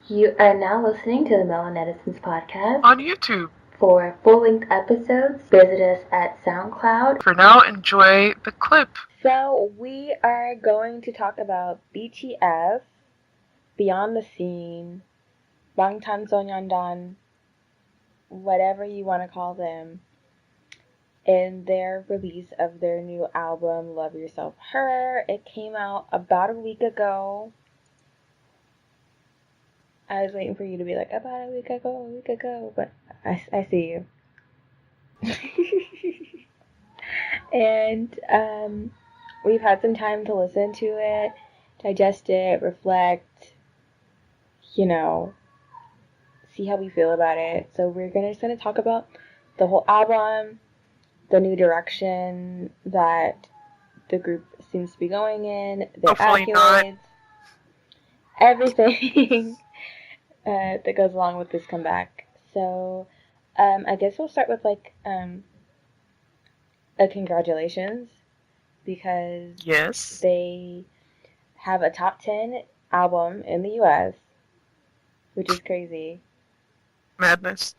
You are now listening to the Melanetizen podcast. On YouTube. For full-length episodes, visit us at SoundCloud. For now, enjoy the clip. So we are going to talk about BTS, Beyond the Scene, Bangtansonyondan, whatever you want to call them, in their release of their new album, Love Yourself, Her. It came out about a week ago. I was waiting for you to be like, about a week ago, but I see you. And we've had some time to listen to it, digest it, reflect, see how we feel about it. So we're just gonna talk about the whole album, the new direction that the group seems to be going in, their Hopefully accolades, not. everything that goes along with this comeback. So I guess we'll start with a congratulations, because Yes. they have a top 10 album in the US, which is crazy. Madness.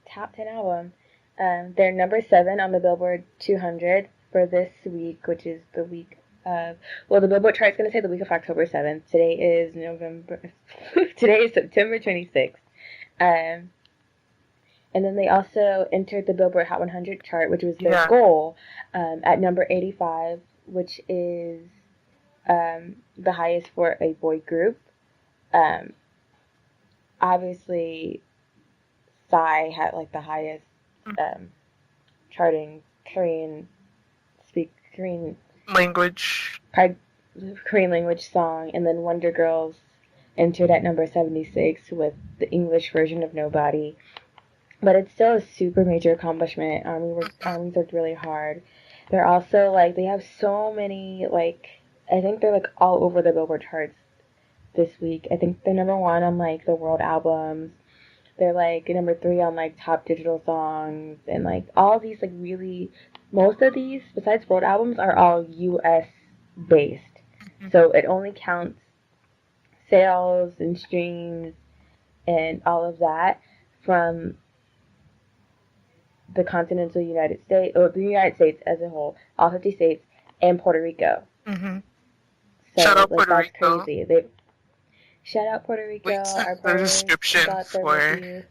Top 10 album. They're number 7 on the Billboard 200 for this week, which is the week of, well, the Billboard chart's going to say the week of October 7th. Today is September 26th. And then they also entered the Billboard Hot 100 chart, which was their goal, at number 85, which is the highest for a boy group. Obviously, Psy had the highest charting Korean language song, and then Wonder Girls entered at number 76 with the English version of Nobody. But it's still a super major accomplishment. Army worked really hard. They're also they have so many I think they're all over the Billboard charts this week. I think they're number 1 on the world albums. They're number 3 on top digital songs, and all these really, most of these besides world albums are all US based. So it only counts sales and streams and all of that from the continental United States, or the United States as a whole, all 50 states, and Puerto Rico. Mm-hmm. So shout out Puerto that's Rico. Crazy. Shout out Puerto Rico. Links in our the description for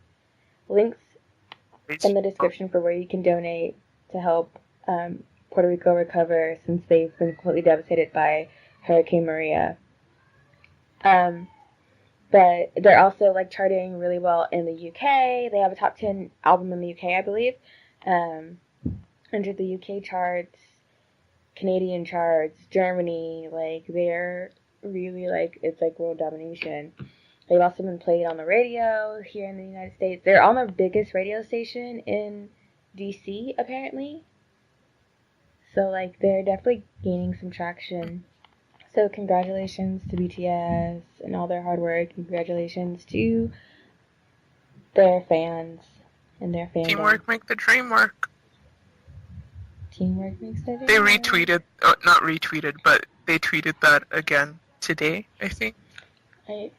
links in the description for where you can donate to help Puerto Rico recover, since they've been completely devastated by Hurricane Maria. But they're also charting really well in the UK. They have a top 10 album in the UK, I believe. Entered the UK charts, Canadian charts, Germany. They're really it's world domination. They've also been played on the radio here in the United States. They're on the biggest radio station in DC, apparently. So they're definitely gaining some traction. So congratulations to BTS and all their hard work. Congratulations to their fans and their fandom. Teamwork make the dream work. Teamwork makes the dream work. They retweeted, not retweeted, but they tweeted that again today, I think. I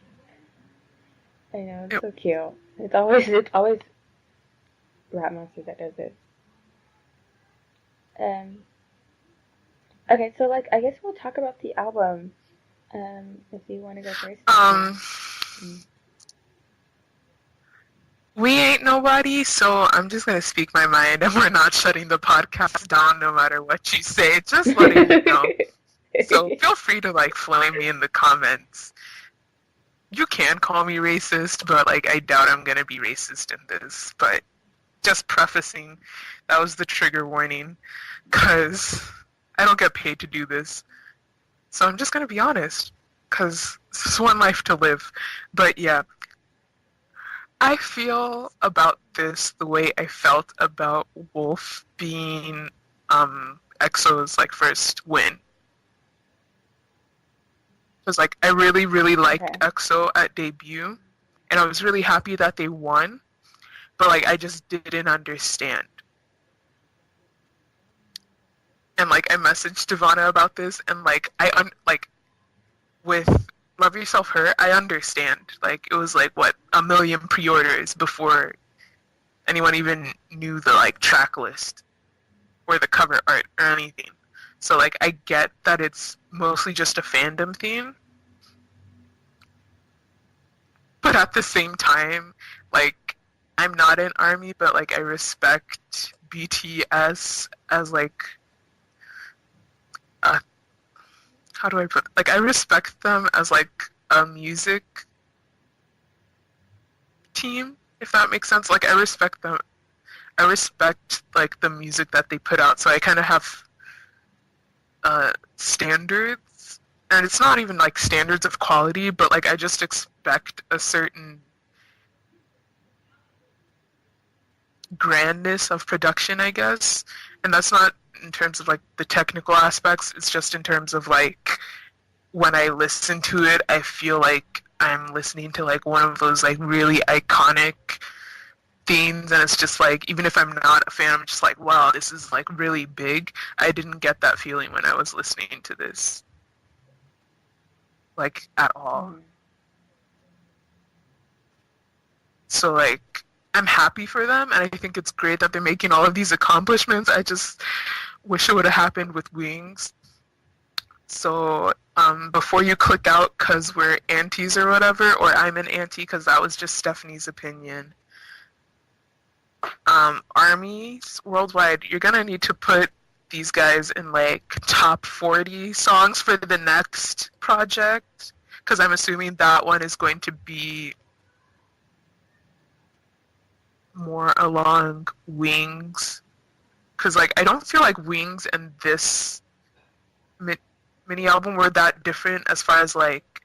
know, it's so cute. It's always Rap Monster that does it. Okay, so I guess we'll talk about the album. If you want to go first. We ain't nobody, so I'm just gonna speak my mind, and we're not shutting the podcast down no matter what you say. Just letting you know. So feel free to flame me in the comments. You can call me racist, but I doubt I'm gonna be racist in this. But just prefacing, that was the trigger warning, cause I don't get paid to do this. So I'm just gonna be honest, cause this is one life to live. But yeah, I feel about this the way I felt about Wolf being EXO's first win. Because I really, really liked EXO at debut, and I was really happy that they won, but I just didn't understand. And I messaged Ivana about this, and with Love Yourself Hurt, I understand. Like, it was like, what, a million pre-orders before anyone even knew the, like, track list or the cover art or anything. So, like, I get that it's mostly just a fandom theme. But at the same time, like, I'm not an ARMY, but, like, I respect BTS as, like, a, how do I put, like, I respect them as, like, a music team, if that makes sense. Like, I respect them. I respect, like, the music that they put out, so I kind of have standards, and it's not even like standards of quality, but like I just expect a certain grandness of production, I guess. And that's not in terms of like the technical aspects, it's just in terms of like when I listen to it, I feel like I'm listening to like one of those like really iconic themes, and it's just like, even if I'm not a fan, I'm just like, wow, this is like really big. I didn't get that feeling when I was listening to this, like, at all. Mm-hmm. So like, I'm happy for them, and I think it's great that they're making all of these accomplishments. I just wish it would have happened with Wings. So before you click out because we're antis or whatever, or I'm an anti because that was just Stephanie's opinion, armies worldwide, you're gonna need to put these guys in like top 40 songs for the next project, because I'm assuming that one is going to be more along Wings, because like I don't feel like Wings and this mini album were that different as far as like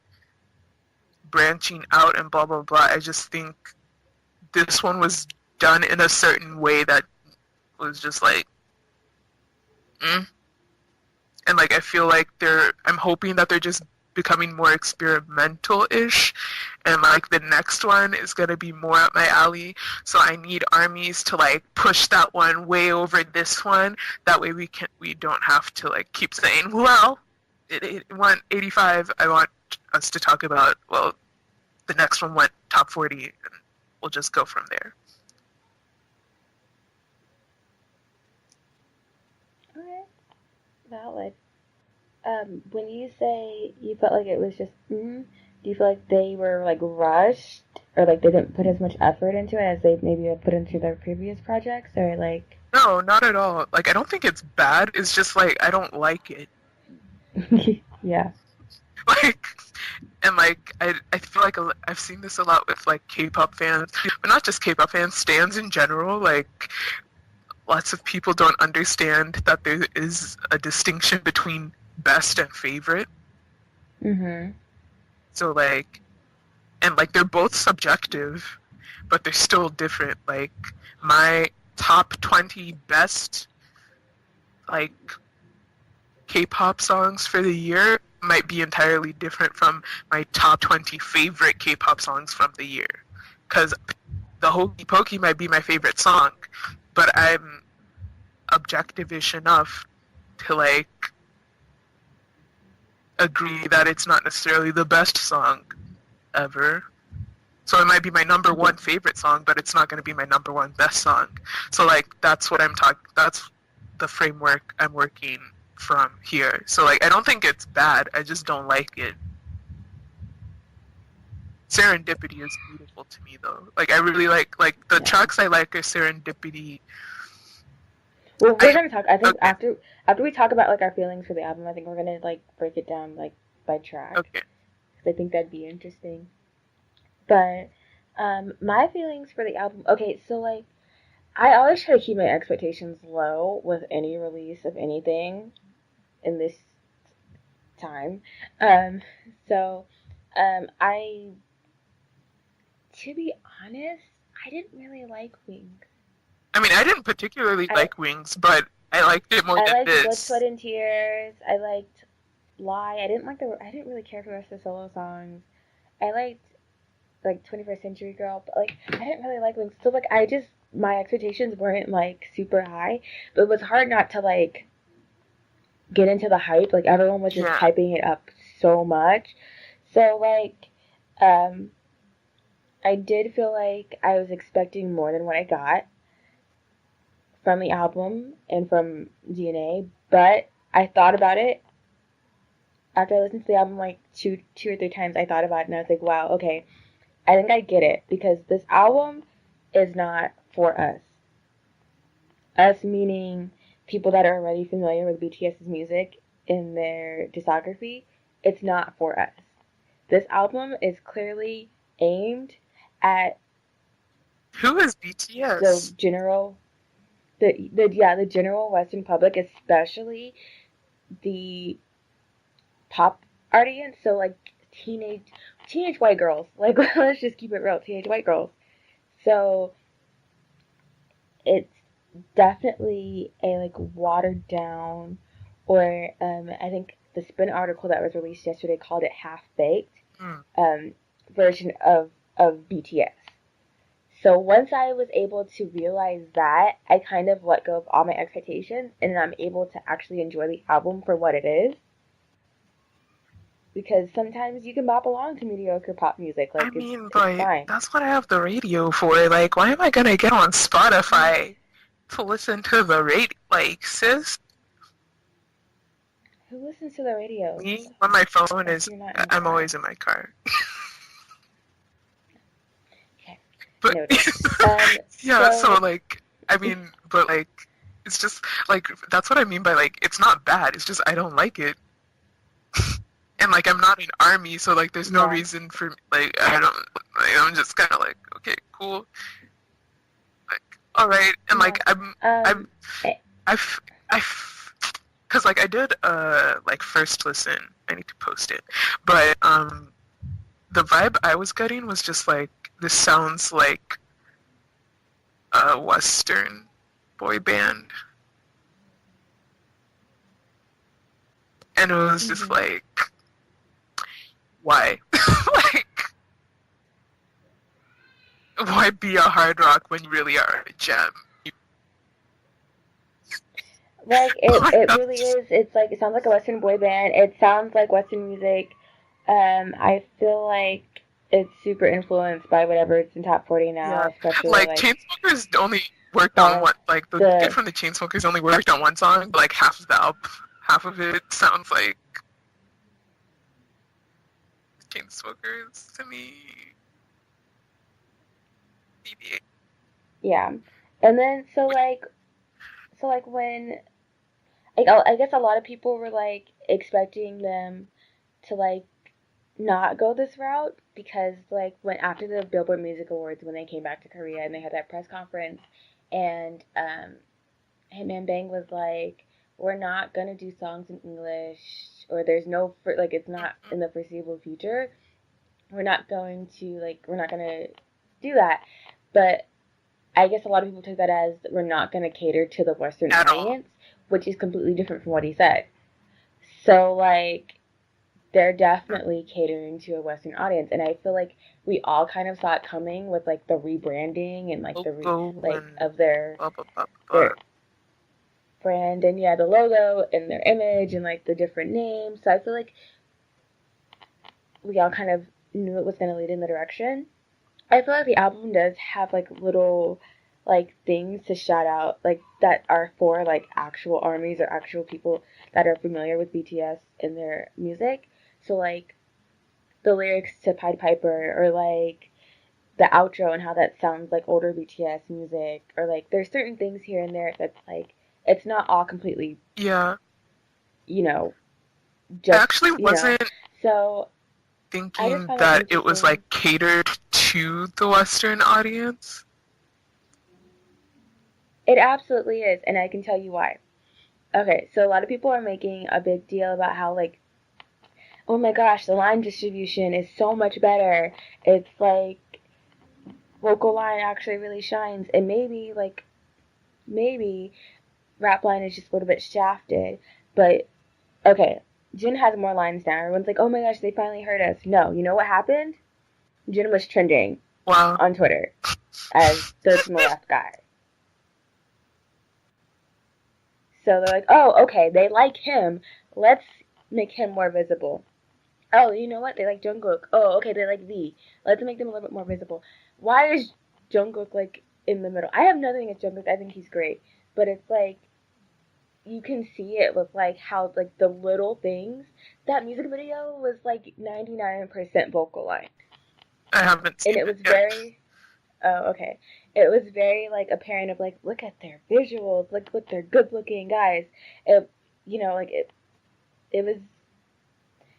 branching out and blah blah blah. I just think this one was done in a certain way that was just like, and like I feel like I'm hoping that they're just becoming more experimental-ish, and like the next one is gonna be more up my alley. So I need armies to like push that one way over this one. That way we don't have to like keep saying, well, it went 85. I want us to talk about, well, the next one went top 40, and we'll just go from there. Okay, valid. When you say you felt like it was just, do you feel like they were like rushed, or like they didn't put as much effort into it as they maybe had put into their previous projects, or like? No, not at all. Like, I don't think it's bad. It's just like I don't like it. Yeah. Like, and like I feel like I've seen this a lot with like K-pop fans, but not just K-pop fans, stans in general. Like, lots of people don't understand that there is a distinction between best and favorite. Mhm. So like, and like they're both subjective, but they're still different. Like, my top 20 best like K-pop songs for the year might be entirely different from my top 20 favorite K-pop songs from the year. Because the Hokey Pokey might be my favorite song, but I'm objective-ish enough to like agree that it's not necessarily the best song ever. So it might be my number one favorite song, but it's not going to be my number one best song. So like that's what I'm talking. That's the framework I'm working from here. So like I don't think it's bad. I just don't like it. Serendipity is beautiful to me though. Like I really like the tracks I like are Serendipity. Well, we're gonna talk. I think okay. after we talk about like our feelings for the album, I think we're gonna like break it down like by track. Okay. Because I think that'd be interesting. But my feelings for the album. Okay, so like I always try to keep my expectations low with any release of anything in this time. So I, to be honest, I didn't really like Wings. I mean, I didn't particularly like Wings, but I liked it more than this. I liked Blood, Sweat, and Tears. I liked Lie. I didn't really care for the rest of the solo songs. I liked like 21st Century Girl, but like I didn't really like Wings. So like my expectations weren't like super high, but it was hard not to like get into the hype. Like everyone was just hyping it up so much. So, like, um, I did feel like I was expecting more than what I got from the album and from DNA, but I thought about it after I listened to the album like two or three times. I thought about it and I was like, wow, okay, I think I get it because this album is not for us. Us meaning people that are already familiar with BTS's music in their discography. It's not for us. This album is clearly aimed at Who is the BTS? general the general Western public, especially the pop audience. So like teenage white girls. Like let's just keep it real, teenage white girls. So it's definitely a like watered down, or I think the Spin article that was released yesterday called it half baked Hmm. um, version of BTS. So once I was able to realize that, I kind of let go of all my expectations and I'm able to actually enjoy the album for what it is. Because sometimes you can bop along to mediocre pop music, I like mean, it's but fine. that's what I have the radio for. Like, why am I gonna get on Spotify to listen to the radio? Like, sis, Who listens to the radio me on my phone if is, you're not in your I'm car? always in my car. Okay, But noted. Um, yeah, so so like, I mean, but like, it's just like that's what I mean by like, it's not bad. It's just I don't like it, and like I'm not an army, so like, there's no yeah, reason for like I don't. Like, I'm just kind of like, okay, cool, like, all right, and yeah. like I'm Um, eh, I've I've because like I did like first listen. I need to post it, but the vibe I was getting was just like this sounds like a Western boy band, and it was just mhm. like why like why be a hard rock when you really are a gem? Like it really That's is. It's like it sounds like a Western boy band. It sounds like Western music. I feel like it's super influenced by whatever it's in top 40 now, yeah, especially like like Chainsmokers only worked by on like one, like the kid the from the Chainsmokers only worked on one song, but like half of the album, half of it sounds like Chainsmokers to me. BB8. yeah. And then so like when like I guess a lot of people were like expecting them to like not go this route because like when after the Billboard Music Awards when they came back to Korea and they had that press conference and Hitman Bang was like, we're not gonna do songs in English, or there's no like it's not in the foreseeable future. We're not gonna do that. But I guess a lot of people took that as we're not gonna cater to the Western At all. audience, which is completely different from what he said. So like they're definitely catering to a Western audience, and I feel like we all kind of saw it coming with like the rebranding and like Logo like and of their blah blah blah blah. their brand and yeah the logo and their image and like the different names, so I feel like we all kind of knew it was going to lead in the direction. I feel like the album does have like little like things to shout out like that are for like actual armies or actual people that are familiar with BTS and their music. So like the lyrics to Pied Piper, or like the outro and how that sounds like older BTS music, or like there's certain things here and there that's like it's not all completely, Yeah, you know, I just, actually wasn't So I just thinking find that that it was like interesting. catered to the Western audience. It absolutely is, and I can tell you why. Okay, so a lot of people are making a big deal about how like, oh my gosh, the line distribution is so much better. It's like vocal line actually really shines, and maybe rap line is just a little bit shafted. But okay, Jin has more lines now. Everyone's like, oh my gosh, they finally heard us. No, you know what happened? Jin was trending Wow. on Twitter as the to the left guy. So they're like, oh, okay, they like him. Let's make him more visible. Oh, you know what? They like Jungkook. Oh, okay, they like V. Let's make them a little bit more visible. Why is Jungkook like in the middle? I have nothing against Jungkook. I think he's great, but it's like you can see it with like how like the little things. That music video was like 99% vocal line, I haven't and seen it it was yet. very. Oh, okay. It was very like apparent of like look at their visuals, look they're good looking guys. It, like it was.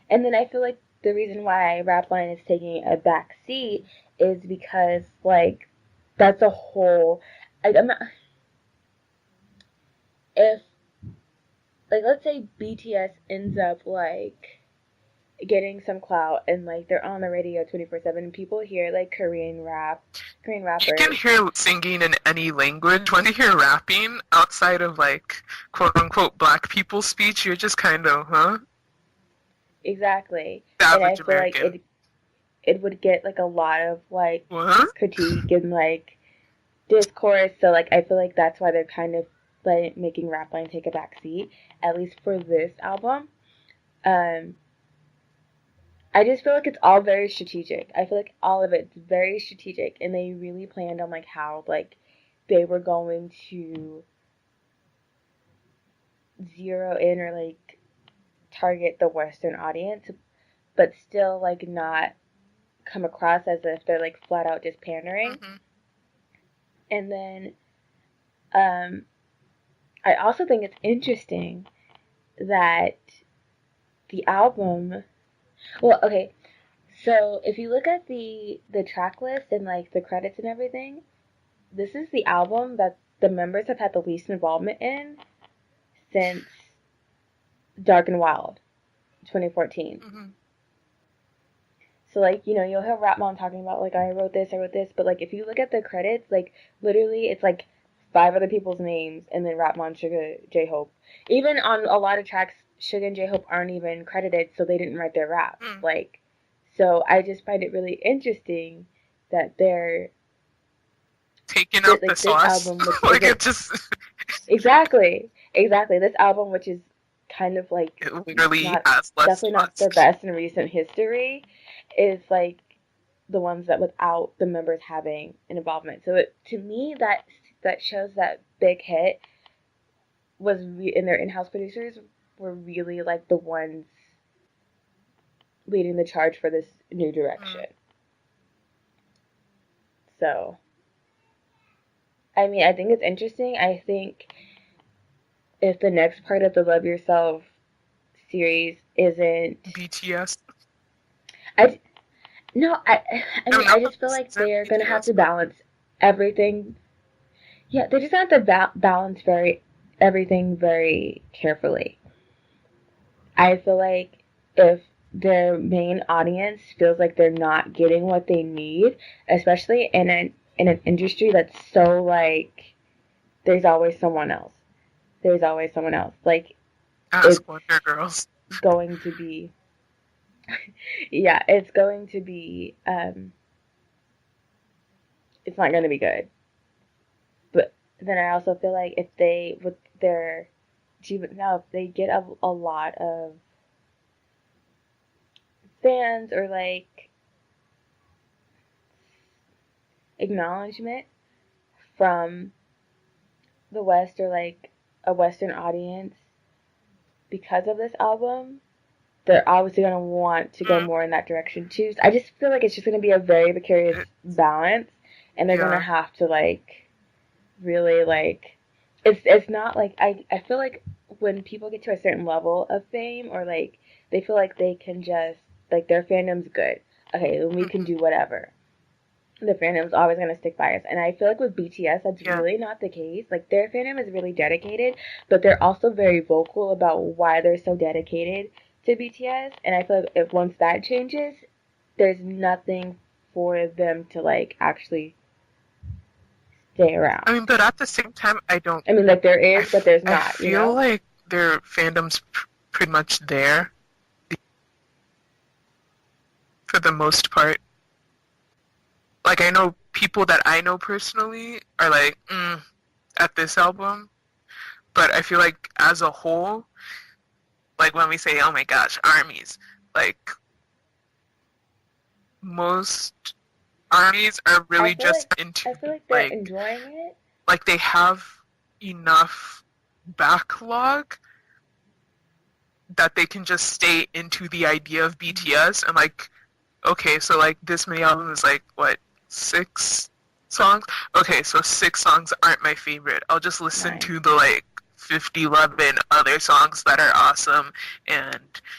And then I feel like the reason why Rapline is taking a back seat is because like that's a whole. I'm not, if like let's say BTS ends up like getting some clout and like they're on the radio 24/7 and people hear like Korean You can rappers. hear singing in any language. When you hear rapping outside of like quote unquote black people speech, you're just kind of, huh? Exactly. The And I average feel like American. it would get like a lot of like What? critique and like discourse. So like I feel like that's why they're kind of like making Rapline take a back seat, at least for this album. Um, I just feel like it's all very strategic. I feel like all of it's very strategic, and they really planned on like how like they were going to zero in or like target the Western audience, but still like not come across as if they're like flat out just pandering. Mm-hmm. And then um, I also think it's interesting that the album. Well, okay, so if you look at the track list and like the credits and everything, this is the album that the members have had the least involvement in since Dark and Wild, 2014. Mm-hmm. So like you'll have Rap Mom talking about like I wrote this, but like if you look at the credits, like literally it's like five other people's names and then Rap Mom, Suga, J Hope. Even on a lot of tracks, Suga and J Hope aren't even credited, so they didn't write their raps. Mm. Like, so I just find it really interesting that they're Taking that out the like this sauce. album, which Like isn't it just, exactly this album, which is kind of like it literally not has less definitely not sauce. the best in recent history, is like the ones that without the members having an involvement. So to me that shows that Big Hit and their in-house producers were really like the ones leading the charge for this new Mm. direction. So I mean, I think it's interesting. I think if the next part of the Love Yourself series isn't, BTS. I no, I No, mean, I not the just feel like isn't they're gonna have BTS, to but balance everything. Yeah, they're just gonna have to balance everything very carefully. I feel like if their main audience feels like they're not getting what they need, especially in an industry that's so like there's always someone else. There's always someone else. Like ask it's Wonder Girls. going to be yeah, it's going to be it's not going to be good. But then I also feel like if they with their now if they get a lot of fans or like acknowledgement from the West or like a Western audience because of this album, they're obviously going to want to go Mm. more in that direction too. So I just feel like it's just going to be a very precarious It, balance, and they're going to yeah. have to like really like it's not like I feel like when people get to a certain level of fame or like they feel like they can just like their fandom's good. Okay, then we can Mm-hmm. do whatever. The fandom's always gonna stick by us. And I feel like with BTS that's Yeah. really not the case. Like their fandom is really dedicated, but they're also very vocal about why they're so dedicated to BTS. And I feel like if once that changes, there's nothing for them to like actually stay around. I mean, but at the same time, I don't. I mean, like there is, but there's I not. You feel know? like their fandom's pretty much there for the most part. Like I know people that I know personally are like at this album, but I feel like as a whole, like when we say, "Oh my gosh, armies," like most armies are I really feel just like into I feel like they're like enjoying it. they have enough backlog that they can just stay into the idea of BTS and like, okay, so like this many albums is like what, 6 songs? Okay, so 6 songs aren't my favorite. I'll just listen 9. to the like 50, 11 other songs that are awesome and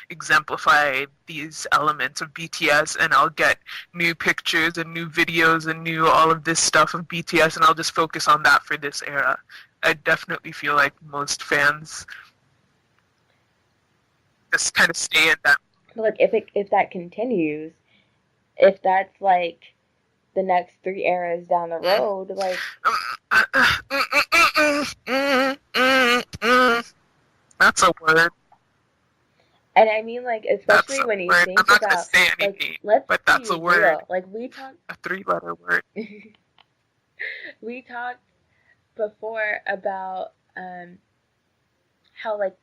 exemplify these elements of BTS, and I'll get new pictures and new videos and new all of this stuff of BTS, and I'll just focus on that for this era. I definitely feel like most fans just kind of stay in that. But like if that continues, if that's like the next 3 eras down the road, like That's a word. and I mean like That's especially a when you word. I'm think not gonna about say like anything, let's but that's a be word. real. Like we talked A 3-letter word. we talked before about how like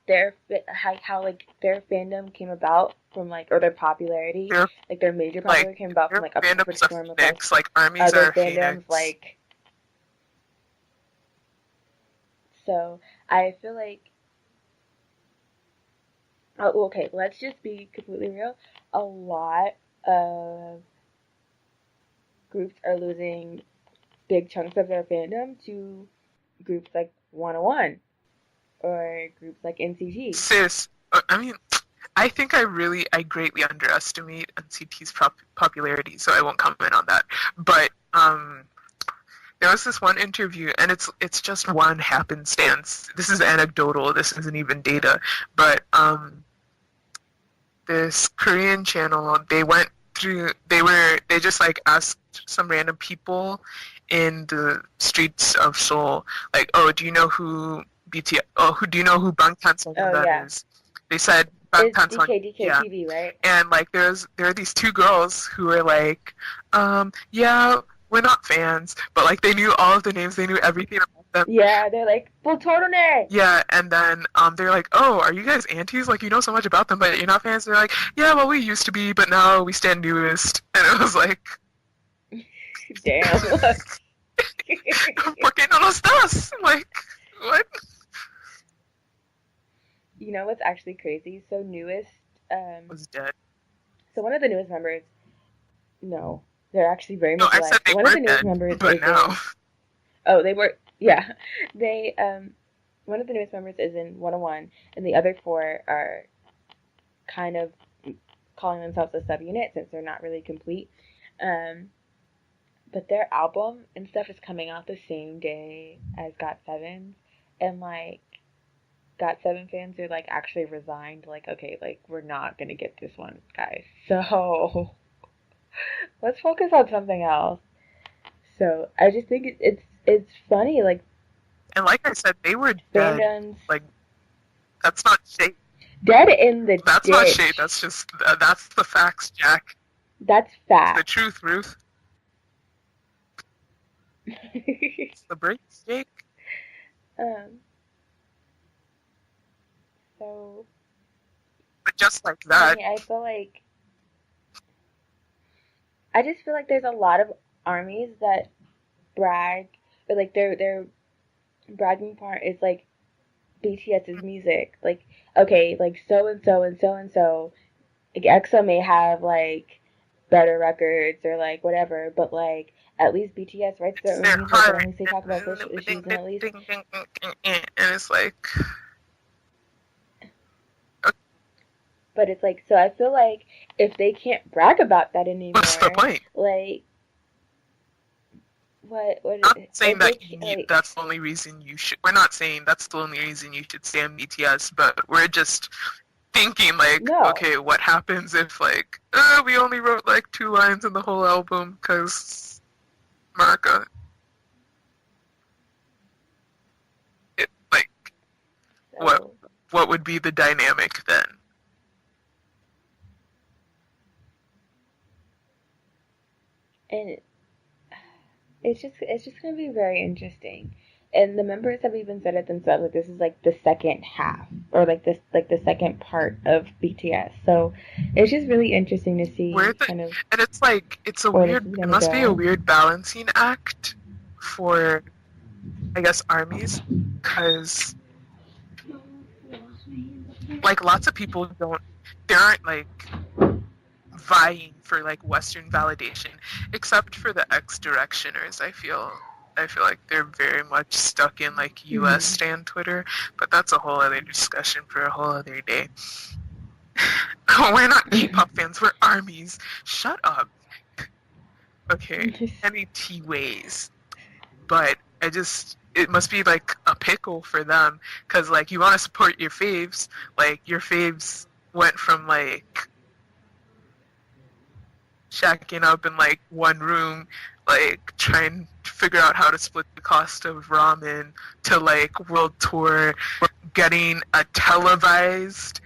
how like their fandom came about from like or their popularity, Their like their major like popularity came about from their like a fandom's perfect a storm of like phoenix. Like armies other are a fandoms phoenix. like so I feel like oh, okay, let's just be completely real. A lot of groups are losing big chunks of their fandom to groups like 101 or groups like NCT. Sis, I mean, I greatly underestimate NCT's popularity, so I won't comment on that. But there was this one interview, and it's just one happenstance. This is anecdotal. This isn't even data, but this Korean channel, they just like asked some random people in the streets of Seoul, like, oh, do you know who BTS? Oh, who do you know who Oh Bangtan yeah, is? They said it's Bangtan, DK yeah. TV, right? And like there are these 2 girls who are like, yeah, we're not fans, but like they knew all of the names, they knew everything about them. Yeah, they're like full turtleneck. Yeah, and then they're like, "Oh, are you guys aunties? Like, you know so much about them, but you're not fans." They're like, "Yeah, well, we used to be, but now we stand newest." And it was like, Damn. "¿Por qué no los das?" Like, what? You know what's actually crazy? So newest, Was dead. so one of the newest members, no, they're actually very No, much I said alive. they One of were the newest dead, members but is now. in, oh, they were, yeah, they, one of the newest members is in 101, and the other 4 are kind of calling themselves a subunit since they're not really complete. Um, but their album and stuff is coming out the same day as GOT7's, and like GOT7 fans are like actually resigned, like okay, like we're not gonna get this one, guys. So let's focus on something else. So I just think it's funny, like And like I said, they were dead. fandoms Like, that's not shade. dead in the That's not shade. ditch. That's just that's the facts, Jack. That's It's the fact. truth, Ruth. It's the breaks, Jake. um. So But just like I that, mean, I just feel like there's a lot of armies that brag, or like their bragging part is like BTS's music. Like, okay, like so and so and so and so. Like EXO may have like better records or like whatever, but like at least BTS writes it's their own their music, or at heart. least they talk about social issues, and at least. And it's like, But it's like so. I feel like if they can't brag about that what's the anymore, point? like what Not saying if they that like that's the only reason you should. We're not saying that's the only reason you should stand BTS, but we're just thinking like, no. okay, what happens if like we only wrote like 2 lines in the whole album because Marka. It like what So what would be the dynamic then? and it's just gonna be very interesting. and the members have even said it themselves, like this is like the second half, or like this, like the second part of BTS. So it's just really interesting to see kind of, and it's like it's a where this weird. is It gonna must be a go. weird balancing act for, I guess, armies, because like lots of people don't. They aren't like vying for like Western validation, except for the X Directioners. I feel like they're very much stuck in like US stan Twitter, but that's a whole other discussion for a whole other day. We're not K-pop fans, we're armies. Shut up. Okay, any T-ways. But it must be like a pickle for them, because like you want to support your faves, like your faves went from like shacking up in like one room, like trying to figure out how to split the cost of ramen, to like world tour, getting a televised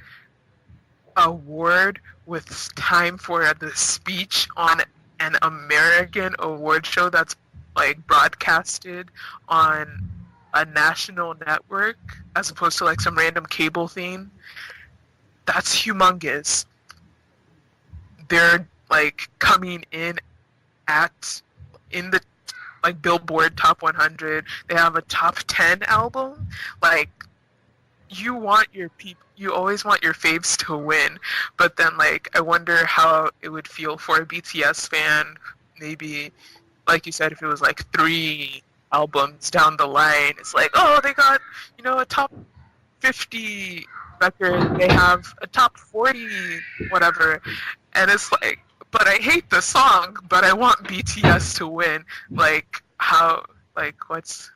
award with time for the speech on an American award show that's like broadcasted on a national network as opposed to like some random cable thing. That's humongous. They're like coming in the like Billboard Top 100. They have a top 10 album. Like you always want your faves to win, but then like I wonder how it would feel for a BTS fan, maybe like you said, if it was like 3 albums down the line, it's like, oh, they got, a top 50 record, they have a top 40 whatever, and it's like, but I hate the song, but I want BTS to win. Like how, like what's,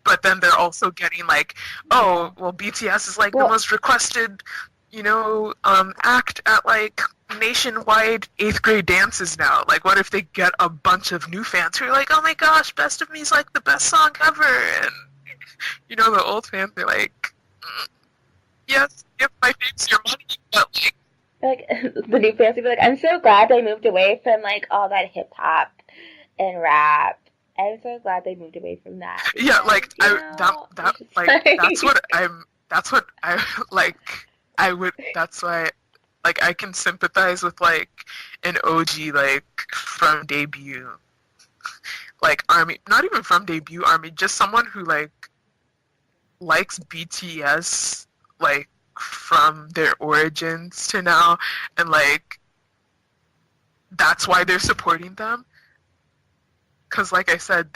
but then they're also getting like, oh, well, BTS is like the most requested, act at like nationwide 8th grade dances now. Like, what if they get a bunch of new fans who are like, oh my gosh, Best of Me is like the best song ever, and the old fans, they're like, yes, give my faves your money, but like the new fans will be like, I'm so glad they moved away from like all that hip hop and rap. I'm so glad they moved away from that. Because, yeah, like that's what I like. I would. That's why, like, I can sympathize with like an OG like from debut, like ARMY. Not even from debut ARMY. Just someone who like likes BTS like from their origins to now, and like that's why they're supporting them. Because like I said,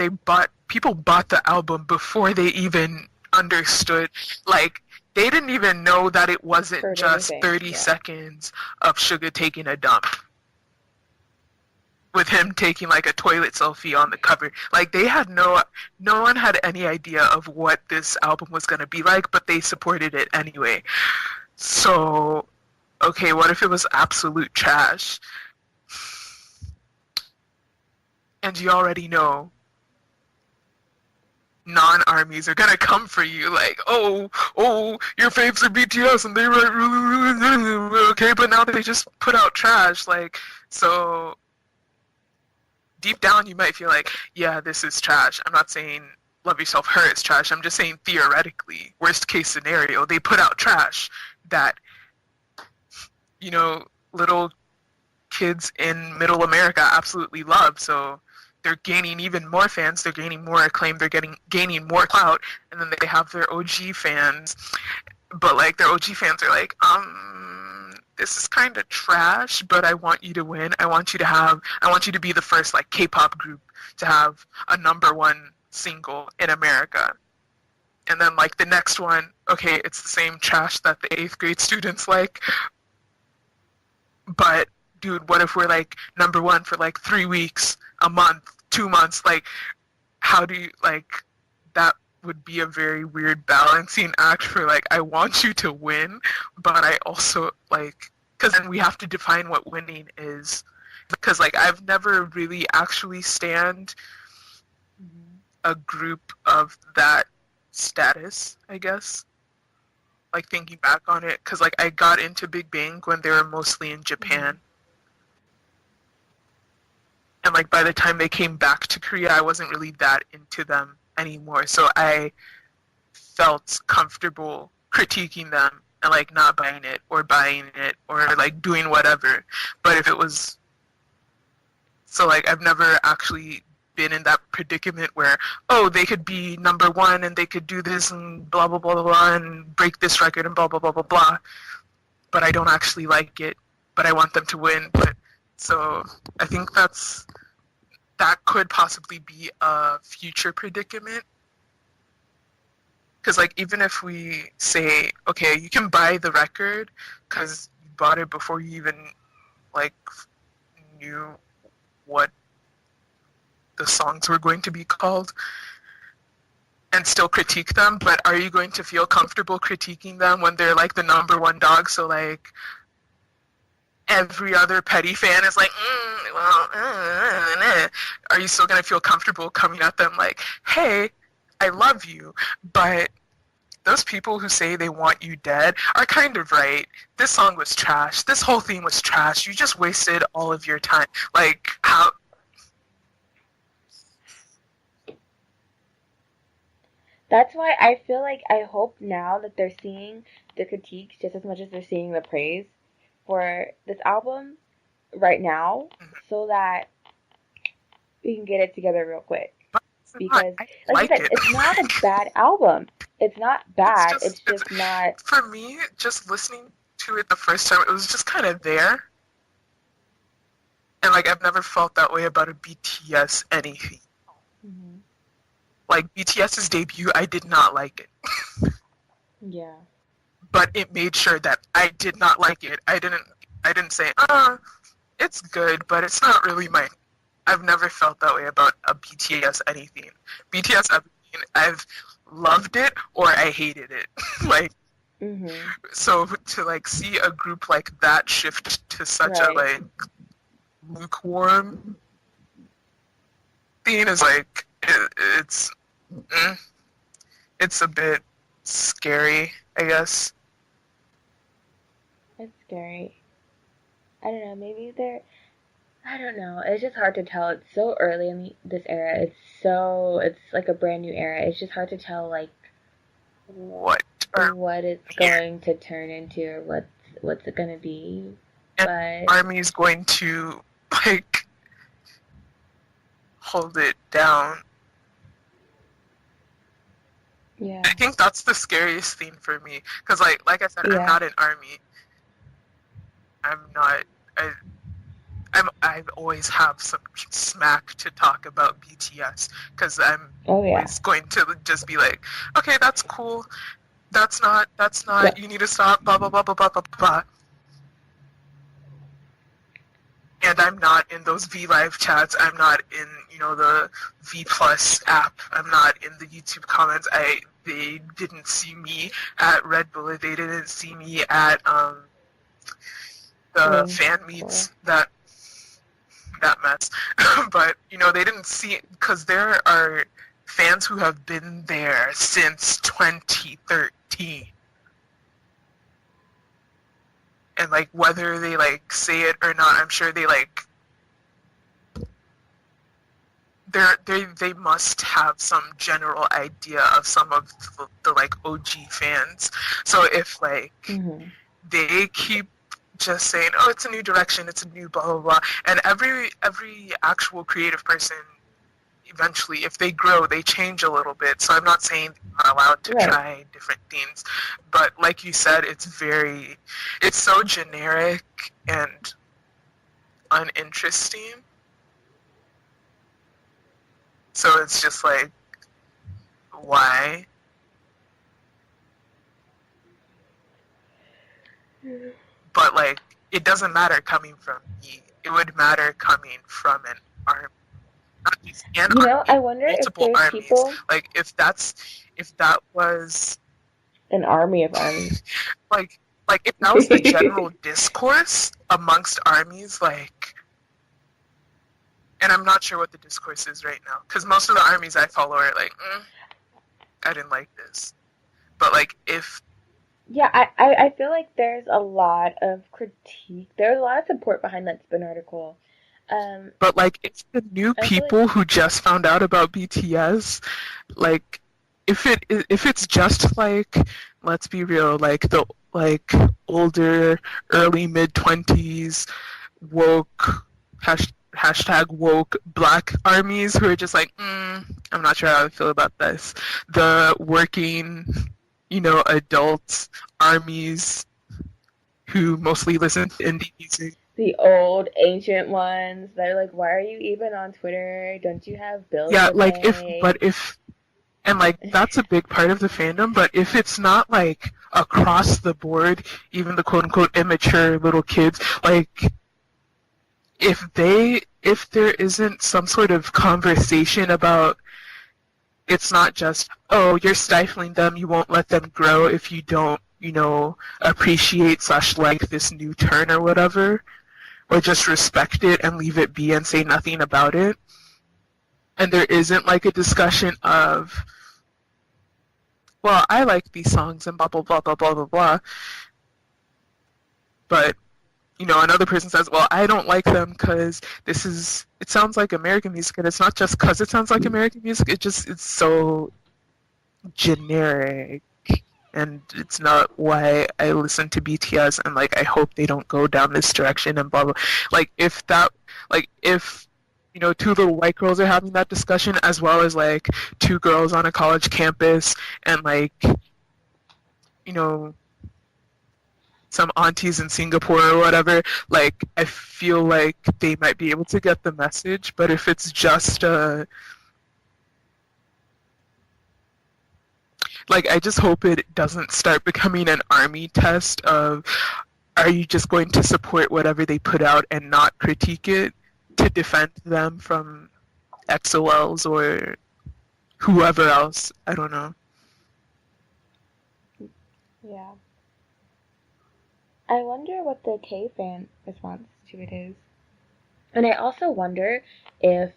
people bought the album before they even understood, like they didn't even know that it wasn't just 30 seconds of Suga taking a dump with him taking like a toilet selfie on the cover. Like they had no one had any idea of what this album was going to be like, but they supported it anyway. So okay, what if it was absolute trash? And you already know non-armies are gonna come for you, like, oh, your faves are BTS and they write really, okay, but now they just put out trash, like, so deep down you might feel like, yeah, this is trash. I'm not saying Love Yourself hurts trash, I'm just saying theoretically, worst case scenario, they put out trash that, little kids in middle America absolutely love, so they're gaining even more fans, they're gaining more acclaim, they're gaining more clout, and then they have their OG fans, but like their OG fans are like, this is kind of trash, but I want you to win. I want you to be the first like K-pop group to have a #1 single in America. And then like the next one, okay, it's the same trash that the 8th grade students like, but dude, what if we're like #1 for like 3 weeks, a month, 2 months? Like, how do you, like, that would be a very weird balancing act for like, I want you to win, but I also like, because then we have to define what winning is. Because like, I've never really actually stanned a group of that status, I guess. Like thinking back on it, because like I got into Big Bang when they were mostly in Japan. And like by the time they came back to Korea, I wasn't really that into them anymore. So I felt comfortable critiquing them and like not buying it or like doing whatever. But if it was so like I've never actually been in that predicament where, oh, they could be number one and they could do this and blah blah blah blah blah and break this record and blah blah blah blah blah. But I don't actually like it. But I want them to win. But so I think that could possibly be a future predicament. Because like even if we say, okay, you can buy the record because you bought it before you even like knew what the songs were going to be called, and still critique them, but are you going to feel comfortable critiquing them when they're like the number one dog? So like every other petty fan is like, are you still going to feel comfortable coming at them like, hey, I love you, but those people who say they want you dead are kind of right. This song was trash. This whole thing was trash. You just wasted all of your time. Like, how? That's why I feel like I hope now that they're seeing the critiques just as much as they're seeing the praise for this album right now, so that we can get it together real quick. Because, I like you like said, it. it's not a bad album. It's not bad. It's It's just not. for me, just listening to it the first time, it was just kind of there. And like I've never felt that way about a BTS anything. Mm-hmm. Like BTS's debut, I did not like it. Yeah. But it made sure that I did not like it. I didn't say, it's good, but it's not really my. I've never felt that way about a BTS anything. BTS everything, I've loved it or I hated it. Like, Mm-hmm. so to like see a group like that shift to such a Right. like lukewarm thing is like it's a bit scary, I guess. It's scary. I don't know. Maybe they're. I don't know. It's just hard to tell. It's so early in this era. It's like a brand new era. It's just hard to tell like What are what it's going to turn into or what's it gonna be. But Army's going to like hold it down? yeah, I think that's the scariest thing for me because like I said, yeah. I'm not an Army. I'm not. I've always have some smack to talk about BTS because I'm always going to just be like, okay, that's cool. That's not. Yeah. You need to stop. Blah blah blah blah blah blah blah. And I'm not in those V Live chats. I'm not in the V Plus app. I'm not in the YouTube comments. They didn't see me at Red Bull. They didn't see me at the fan meets that mess. But they didn't see it because there are fans who have been there since 2013. And like whether they like say it or not, I'm sure they like they must have some general idea of some of the like OG fans. So if like they keep just saying, oh, it's a new direction, it's a new blah blah blah, and every actual creative person eventually, if they grow, they change a little bit. So I'm not saying they're not allowed to try different things, but like you said, it's so generic and uninteresting. So it's just like, why? But like, it doesn't matter coming from me. It would matter coming from an army. I wonder if there's armies. People. Like if that was an army of armies. like if that was the general discourse amongst armies, like, and I'm not sure what the discourse is right now, because most of the armies I follow are like, I didn't like this. But like if I feel like there's a lot of critique. There's a lot of support behind that Spin article. But like, it's the new I feel like people who just found out about BTS. Like, if it's just like, let's be real, like the like older, early mid 20s woke hashtag woke black armies who are just like, I'm not sure how I feel about this. The working, adult armies who mostly listen to indie music. the old ancient ones, they're like, why are you even on Twitter? Don't you have bills Yeah, to like pay? and like that's a big part of the fandom, but if it's not like across the board, even the quote unquote immature little kids, like if there isn't some sort of conversation about, it's not just, oh, you're stifling them, you won't let them grow if you don't, appreciate / like this new turn or whatever, or just respect it and leave it be and say nothing about it. And there isn't like a discussion of, well, I like these songs and blah blah blah blah blah blah blah, but another person says, well, I don't like them because it sounds like American music, and it's not just because it sounds like American music, it's so generic, and it's not why I listen to BTS, and like I hope they don't go down this direction and blah blah. Like if two little white girls are having that discussion, as well as like two girls on a college campus, and like you know some aunties in Singapore or whatever, like I feel like they might be able to get the message. But if it's just like, I just hope it doesn't start becoming an army test of, are you just going to support whatever they put out and not critique it to defend them from XOLs or whoever else? I don't know. Yeah. I wonder what the K-fan response to it is. And I also wonder if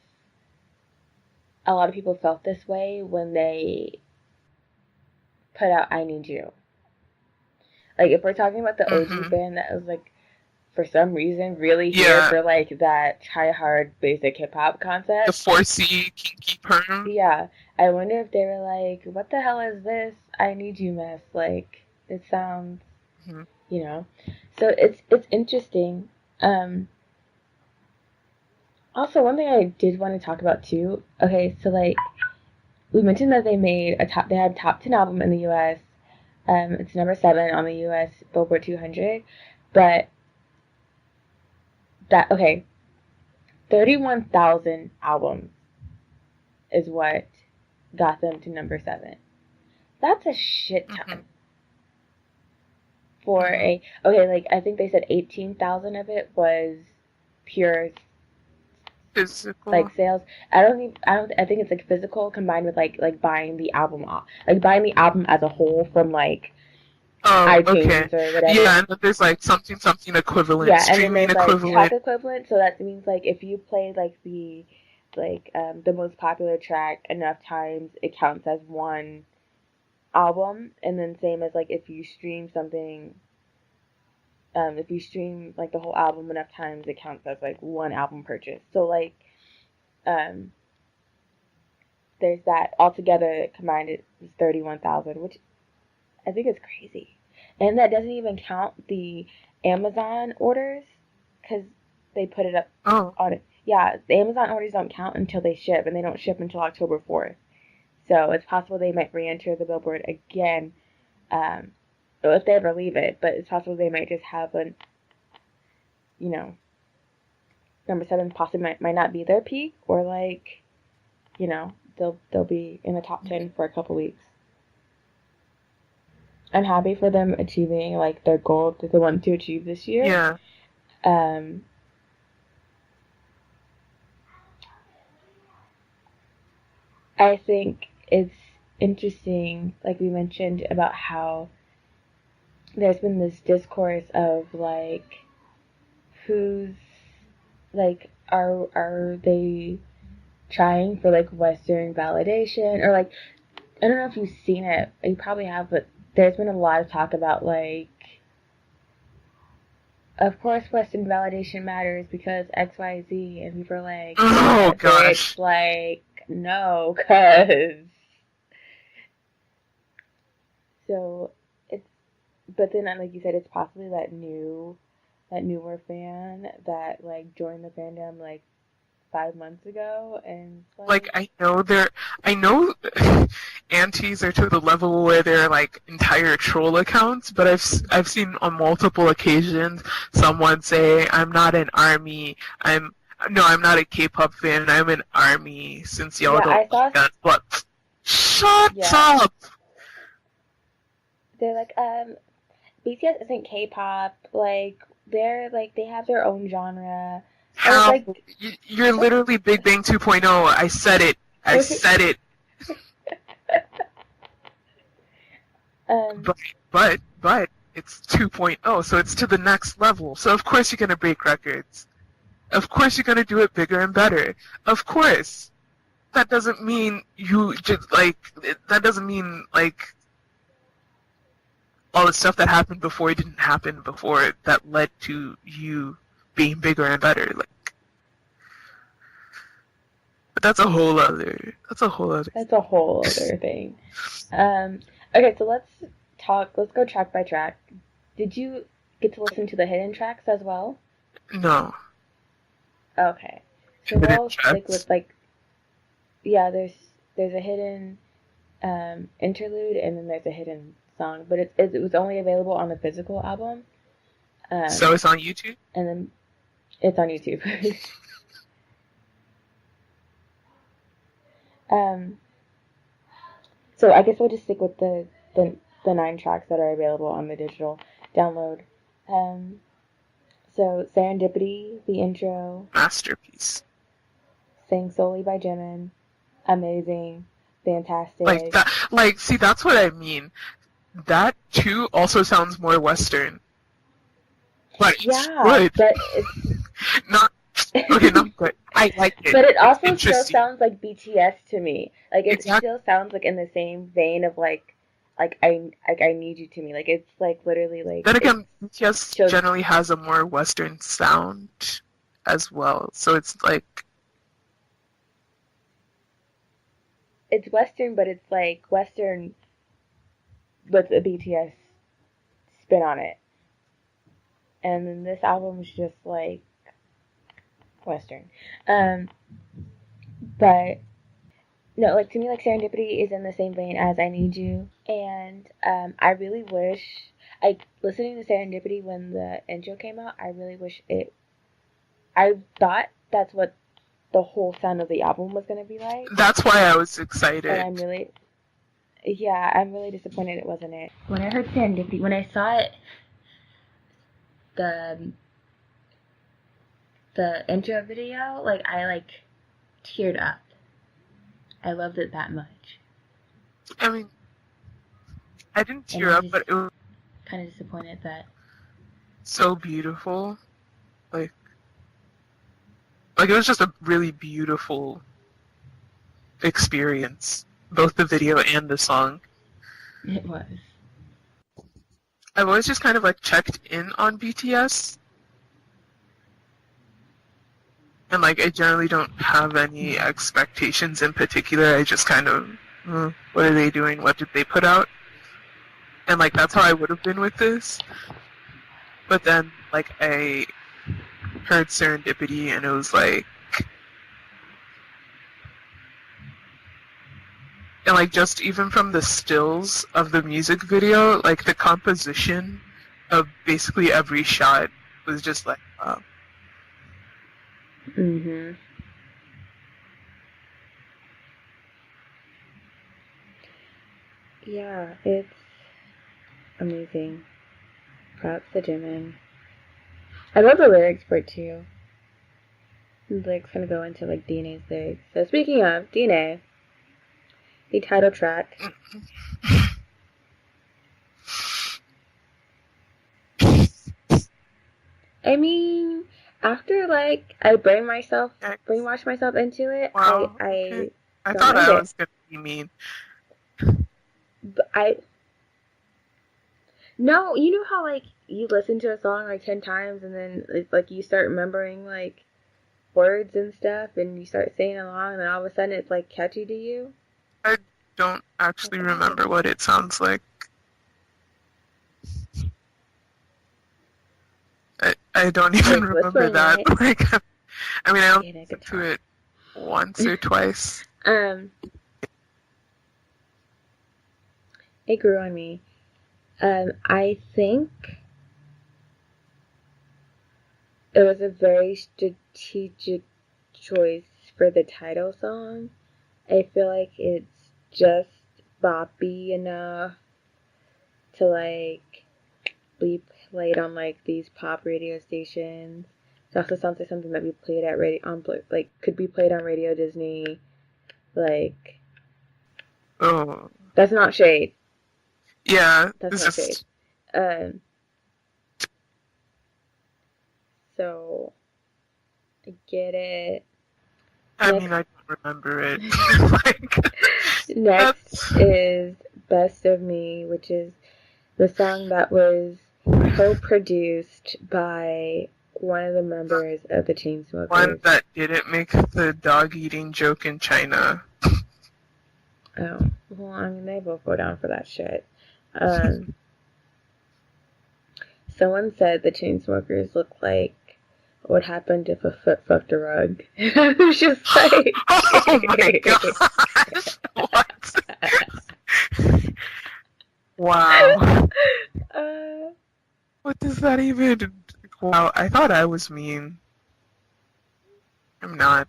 a lot of people felt this way when they put out I Need You. Like, if we're talking about the OG Mm-hmm. fan that was, like, for some reason really here Yeah, for, like, that try-hard basic hip-hop the concept. 4C kinky perm. Yeah. I wonder if they were like, what the hell is this I Need You mess? Like, it sounds, Mm-hmm. you know. So it's interesting. Also, one thing I did want to talk about too. Okay, so like we mentioned that they had top 10 album in the U.S. It's number 7 on the U.S. Billboard 200, but 31,000 albums is what got them to number 7. That's a shit Mm-hmm. ton for Mm-hmm. like I think they said 18,000 of it was pure Physical. like sales. I think it's like physical combined with like buying the album off, like buying the album as a whole from like Oh, okay. iTunes or whatever. Yeah, and then there's like something equivalent, Yeah, and then streaming there's like track equivalent. equivalent, so that means like if you play like the most popular track enough times, it counts as one album, and then same as like if you stream something, if you stream like the whole album enough times, it counts as like one album purchase. So like um there's that altogether combined it was 31,000, which I think is crazy, and that doesn't even count the Amazon orders because they put it up Oh, on it. Yeah, the Amazon orders don't count until they ship, and they don't ship until October 4th. So it's possible they might re-enter the Billboard again, um, if they ever leave it. But it's possible they might just have a, you know, number 7 possibly might not be their peak, or like, they'll be in the top 10 for a couple weeks. I'm happy for them achieving like their goal that they want to achieve this year. yeah. Um, I think it's interesting, like we mentioned, about how there's been this discourse of like who's like are they trying for like Western validation, or like I don't know if you've seen it, you probably have, but there's been a lot of talk about like of course Western validation matters because XYZ, and people are like, Oh yeah, gosh. bitch, like, no, cuz. So, it's, but then, like you said, it's possibly that newer fan that, like, joined the fandom, like, 5 months ago, and it's Like like, I know aunties are to the level where they're like entire troll accounts, but I've seen on multiple occasions someone say, "I'm not an army. I'm not a K-pop fan. I'm an army since y'all yeah, don't I like saw, that." But shut yeah, up. they're like, BTS isn't K-pop, like, they have their own genre, and it's How like, you're literally Big Bang 2.0. I said it. I said it. um, But but it's 2.0, so it's to the next level. So of course you're gonna break records. Of course you're gonna do it bigger and better. Of course. That doesn't mean you just like. That doesn't mean like all the stuff that happened before didn't happen before that led to you being bigger and better. Like, but that's a whole other. That's a whole other. that's a whole other thing. Um, okay, so let's go track by track. Did you get to listen to the hidden tracks as well? No, Okay. So hidden we'll stick tracks. with, like, yeah, there's a hidden interlude, and then there's a hidden song, but it was only available on the physical album. So Um, it's on YouTube. and then it's on YouTube. um, so I guess we'll just stick with the 9 tracks that are available on the digital download. Um, so Serendipity, the intro, Masterpiece. sang solely by Jimin, amazing, Like fantastic. that. Like, see, that's what I mean. That too also sounds more Western, but it's Yeah, good. but it's Not okay. Not good. I like it. but it It's also still interesting. sounds like BTS to me. Like, it Exactly. still sounds like in the same vein of, I need you to me. Like, it's like literally like Then it again, BTS shows generally has a more Western sound as well. So it's like it's Western, but it's like Western with a BTS spin on it. And then this album is just like Western. Um, but no, like, to me, like, Serendipity is in the same vein as I Need You, and I really wish, I listening to Serendipity when the intro came out. I really wish it. I thought that's what the whole sound of the album was gonna be like, that's why I was and excited. I'm really disappointed it wasn't it. When I heard Serendipity, when I saw it, the intro video, like, I like teared up. I loved it that much, I mean, I didn't and tear I'm up, just but it was kind of disappointed that. so beautiful. Like, it was just a really beautiful experience, both the video and the song. It was. I've always just kind of like checked in on BTS, and like I generally don't have any expectations in particular. I just kind of, what are they doing? What did they put out? And like that's how I would have been with this. But then like I heard Serendipity, and it was like, and like just even from the stills of the music video, like the composition of basically every shot was just like, Mhm. Yeah, it's amazing. Props to Jimin. I love the lyrics for it too. The lyrics gonna go into, like, DNA's lyrics. So speaking of DNA, the title track. I mean, after, like, I brainwashed myself into it, wow, okay. I I don't thought mind I it. was gonna be mean. But I no, you know how, like, you listen to a song like 10 times and then it's like you start remembering like words and stuff and you start singing along and then all of a sudden it's like catchy to you? I don't actually remember what it sounds like. I don't even remember that. Like, I mean, I listened to it once or twice. It grew on me. I think it was a very strategic choice for the title song. I feel like it's just boppy enough to like be played on like these pop radio stations. It also sounds like something that we played at radio on like could be played on Radio Disney. Like, oh, that's not shade. Yeah, that's not shade. So I get it. I mean, I don't remember it. Next is Best of Me, which is the song that was co-produced by one of the members of the Chainsmokers. One that didn't make the dog-eating joke in China. Oh, well, I mean, they both go down for that shit. Someone said the Chainsmokers look like what happened if a foot fucked a rug. I was just like... Oh my gosh! What? Wow. What does that even... Wow, I thought I was mean. I'm not.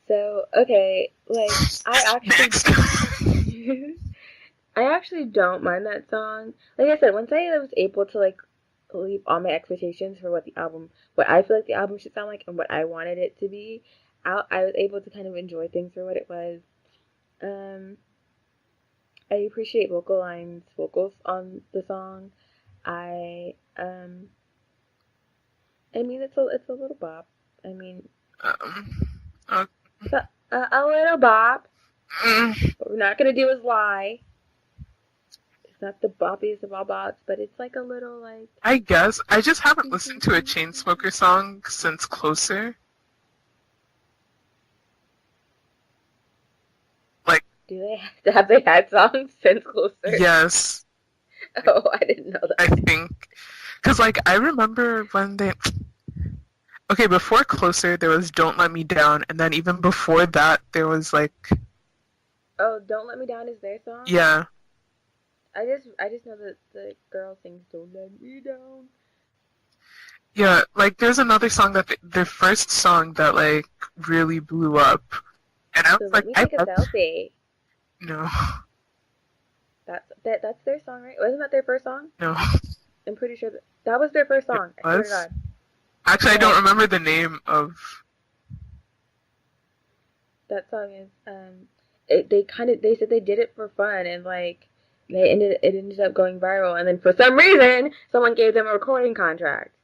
So, okay, like, I actually don't mind that song. Like I said, once I was able to, like, leave all my expectations for what I feel like the album should sound like and what I wanted it to be, I was able to kind of enjoy things for what it was. I appreciate vocals on the song. I mean, it's a little bop. I mean, a little bop. What we're not gonna do is lie. It's not the boppiest of all bops, but it's like a little like. I guess I just haven't listened to a Chainsmoker song since Closer. Like, have they had songs since Closer? Yes. Oh, I didn't know that. I think, cause like I remember when they. Okay, before Closer, there was Don't Let Me Down, and then even before that, there was like... Oh, Don't Let Me Down is their song? Yeah. I just know that the girl sings Don't Let Me Down. Yeah, like there's another song that their first song that like really blew up. And I was so like, let me take a selfie. No. That's their song, right? Wasn't that their first song? No. I'm pretty sure that was their first song. I swear to God. Actually, I don't remember the name of... That song is, they said they did it for fun, and, like, it ended up going viral, and then for some reason, someone gave them a recording contract.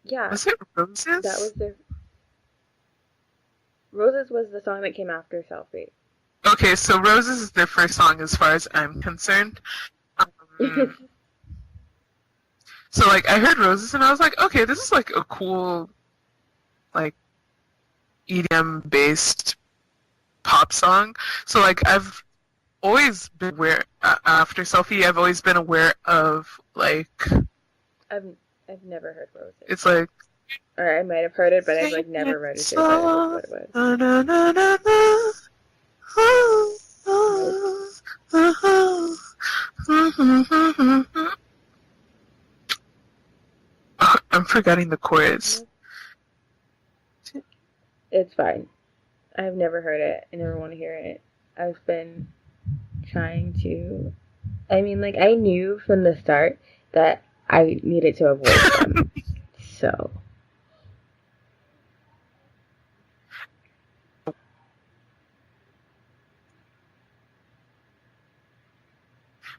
Yeah. Was it Roses? That was their... Roses was the song that came after Selfie. Okay, so Roses is their first song as far as I'm concerned. So, like, I heard Roses, and I was like, okay, this is, like, a cool, like, EDM-based pop song. So, like, I've always been aware, after Selfie, I've always been aware of, like... I've never heard Roses. It's, like... Or I might have heard it, but I've, like, never registered that what it was. I'm forgetting the chorus. It's fine. I've never heard it. I never want to hear it. I've been trying to... I mean, like, I knew from the start that I needed to avoid them. So...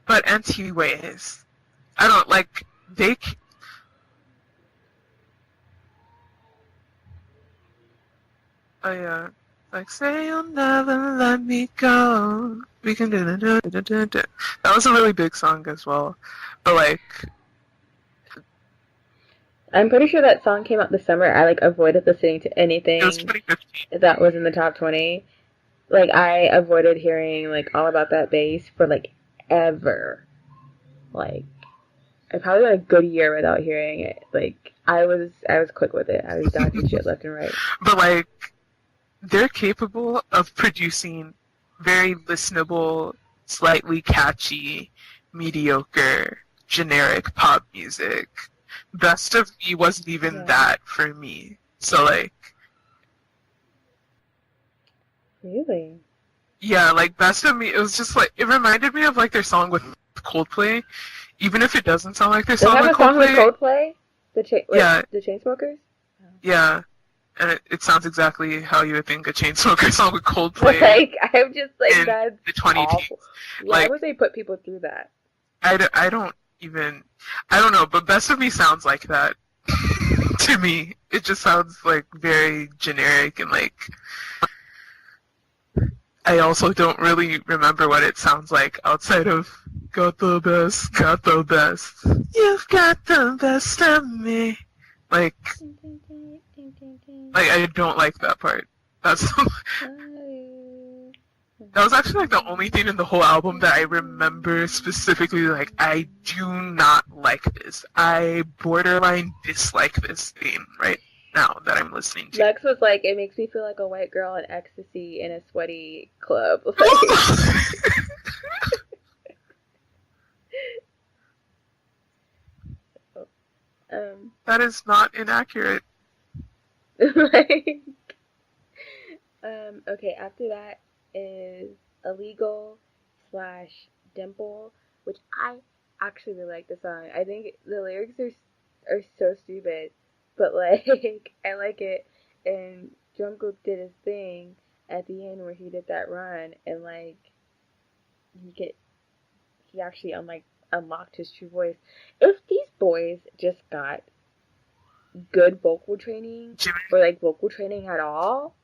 But anyways, I don't, like, they... Oh, yeah. Like, say you'll never let me go. We can do that. That was a really big song as well. But like, I'm pretty sure that song came out this summer. I like avoided listening to it was anything 2015. that was in the top 20. Like I avoided hearing like All About That Bass for like ever. Like I probably went a good year without hearing it. Like I was quick with it. I was dodging shit left and right. But like, they're capable of producing very listenable, slightly catchy, mediocre, generic pop music. Best of Me wasn't even that for me. So like, really? Yeah, like Best of Me, it was just like, it reminded me of like their song with Coldplay, even if it doesn't sound like their They song have with a song with Coldplay. Coldplay? Yeah, The Chainsmokers? yeah, and it sounds exactly how you would think a Chainsmokers song with Coldplay Like, I'm just like, in that's the 20 teens. awful. Why Like, would they put people through that? I don't even, I don't know, but Best of Me sounds like that to me. It just sounds like very generic and like, I also don't really remember what it sounds like outside of got the best, you've got the best of me. Like I don't like that part. That's that was actually like the only thing in the whole album that I remember specifically. Like, I do not like this. I borderline dislike this thing right now that I'm listening to. Lex was like, it makes me feel like a white girl in ecstasy in a sweaty club. That is not inaccurate. Like, okay, after that is Illegal / Dimple, which I actually really like the song. I think the lyrics are so stupid, but like I like it. And Jungkook did his thing at the end where he did that run and like he actually unlocked his true voice. If these boys just got good vocal training or like vocal training at all,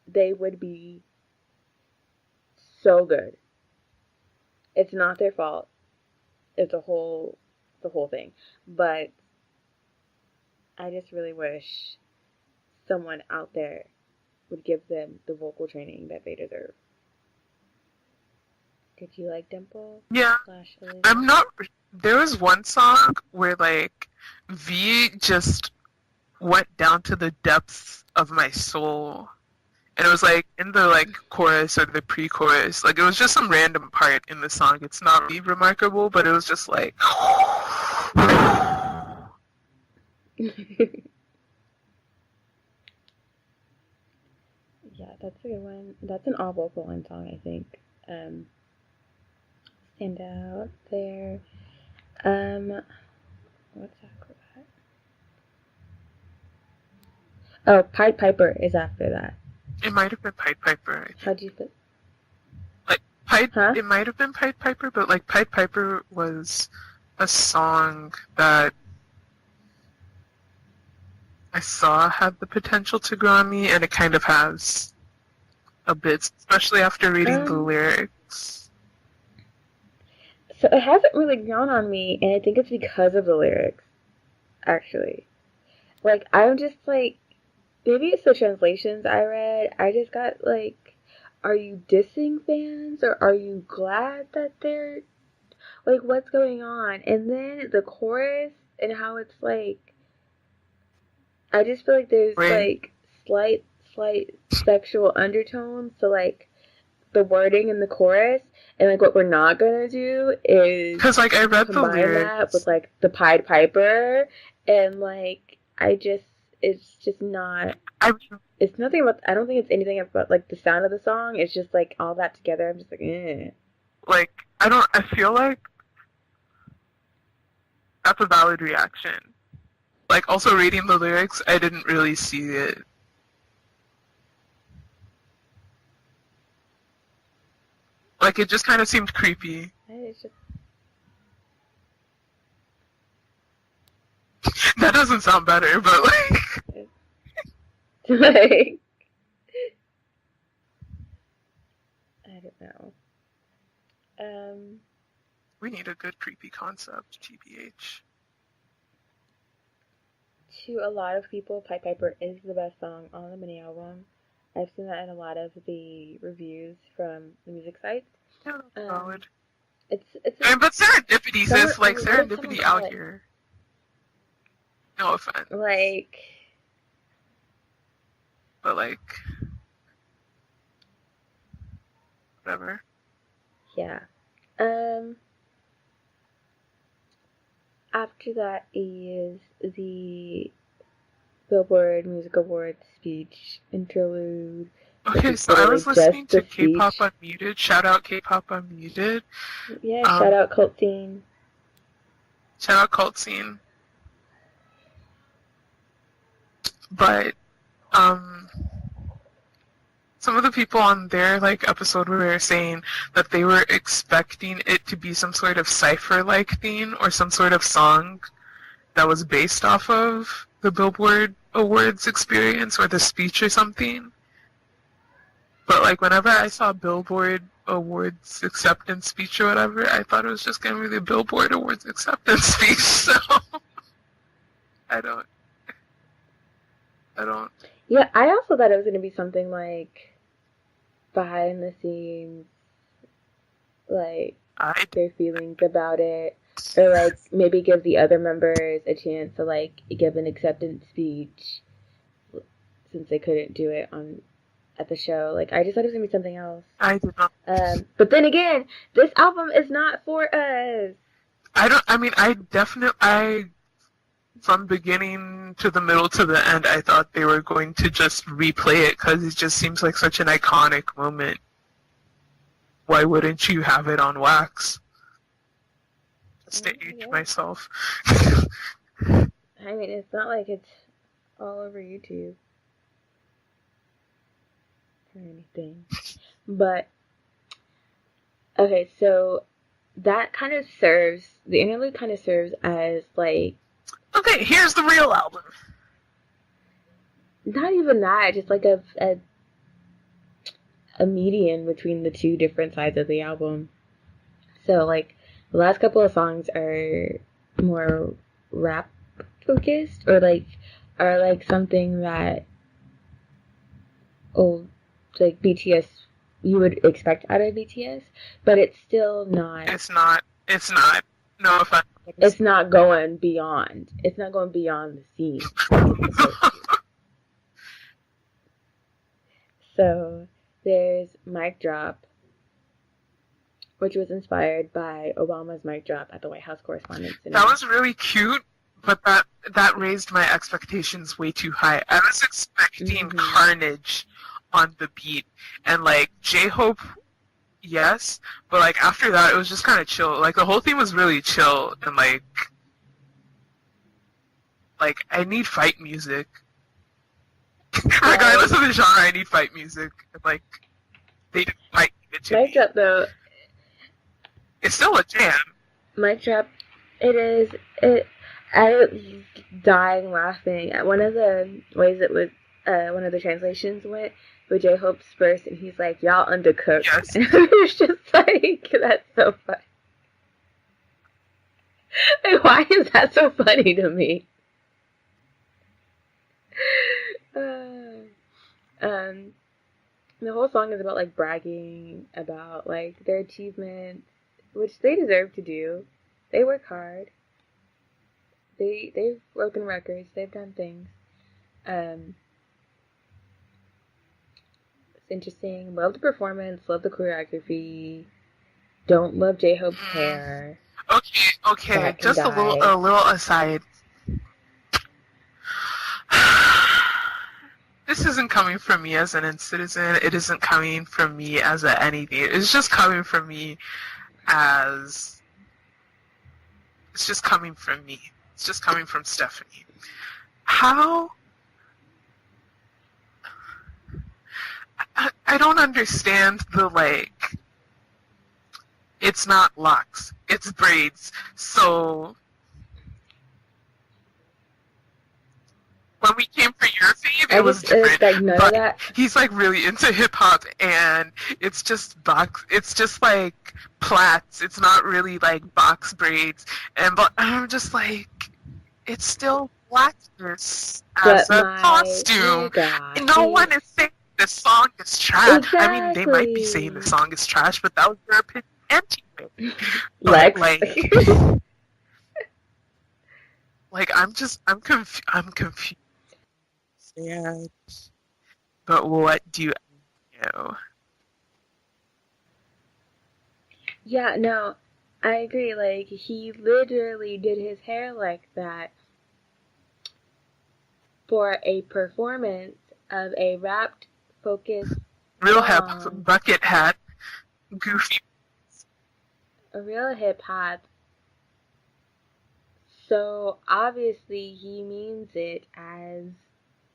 they would be so good. It's not their fault. It's the whole thing. But I just really wish someone out there would give them the vocal training that they deserve. Did you like Dimple? Yeah. I'm not. There was one song where like V just went down to the depths of my soul. And it was like in the like chorus or the pre-chorus, like it was just some random part in the song. It's not really remarkable, but it was just like yeah, that's a good one. That's an all vocal one song, I think. Stand out there. What's after that? Oh, Pied Piper is after that. It might have been Pied Piper. How'd you feel? Like It might have been Pied Piper, but like Pied Piper was a song that I saw had the potential to grow on me, and it kind of has a bit, especially after reading the lyrics. So it hasn't really grown on me, and I think it's because of the lyrics, actually. Like, I'm just like, maybe it's the translations I read. I just got like, are you dissing fans, or are you glad that they're, like, what's going on? And then the chorus, and how it's like, I just feel like there's like slight sexual undertones. So like the wording in the chorus, and like what we're not gonna do is because like I read the lyrics that with like the Pied Piper, and like it's just not. It's nothing about. I don't think it's anything about like the sound of the song. It's just like all that together. I'm just like, eh. Like I feel like that's a valid reaction. Like, also reading the lyrics, I didn't really see it. Like, it just kind of seemed creepy. That doesn't sound better, but like... We need a good creepy concept, TBH. To a lot of people, Pied Piper is the best song on the mini album. I've seen that in a lot of the reviews from the music sites. Yeah, that's valid. It's but Serendipity is like what did someone Serendipity call out it? here. No offense. Like, but like, whatever. Yeah. After that is the Billboard Music Awards speech interlude. Okay, so I was listening to K-pop Unmuted. Shout out K-pop Unmuted. Yeah, shout out Cult Scene. Shout out Cult Scene. But, some of the people on their like episode were saying that they were expecting it to be some sort of cipher-like theme or some sort of song that was based off of the Billboard Awards experience or the speech or something. But like whenever I saw Billboard Awards acceptance speech or whatever, I thought it was just gonna be the Billboard Awards acceptance speech. So I don't. Yeah, I also thought it was gonna be something like behind the scenes, like their feelings about it, or like maybe give the other members a chance to like give an acceptance speech since they couldn't do it at the show. Like, I just thought it was gonna be something else. I did not. But then again, this album is not for us. From beginning to the middle to the end, I thought they were going to just replay it because it just seems like such an iconic moment. Why wouldn't you have it on wax? Just to age myself. I mean, it's not like it's all over YouTube or anything. But, okay, so that kind of serves, the interlude kind of serves as like, okay, here's the real album. Not even that, just like a median between the two different sides of the album. So like the last couple of songs are more rap focused, or like are like something that like BTS you would expect out of BTS, but it's still not. It's not. No offense. It's not going beyond. It's not going beyond the scene. So there's Mic Drop, which was inspired by Obama's mic drop at the White House Correspondents' Dinner. That was really cute, but that raised my expectations way too high. I was expecting carnage on the beat, and like J-Hope, yes, but like after that it was just kind of chill. Like the whole thing was really chill, and like I need fight music. Regardless of the genre, I need fight music. And like they didn't fight it to Mic Drop though, it's still a jam. Mic Drop, I was dying laughing at one of the ways it was. One of the translations went with J-Hope's verse, and he's like, "Y'all undercooked." Yes. And it was just like, that's so funny. Like, why is that so funny to me? The whole song is about like bragging about like their achievements, which they deserve to do. They work hard. They've broken records. They've done things. It's interesting. Love the performance. Love the choreography. Don't love J-Hope's hair. Okay. Just a little aside. This isn't coming from me as an citizen. It isn't coming from me as anything. It's just coming from me as... It's just coming from me. It's just coming from Stephanie. How... I don't understand the, like... It's not locks. It's braids. So... when we came for your fave, it was different. Like none of that. He's like really into hip hop, and it's just like plaits. It's not really like box braids, but I'm just like, it's still blackness as a costume. No one is saying the song is trash. Exactly. I mean, they might be saying the song is trash, but that was their opinion anyway. Lex. Like I'm confused. Yeah. But what do you know? Yeah, no, I agree. Like, he literally did his hair like that for a performance of a rapt, focused Real bucket hat, goofy. A real hip hop. So obviously he means it as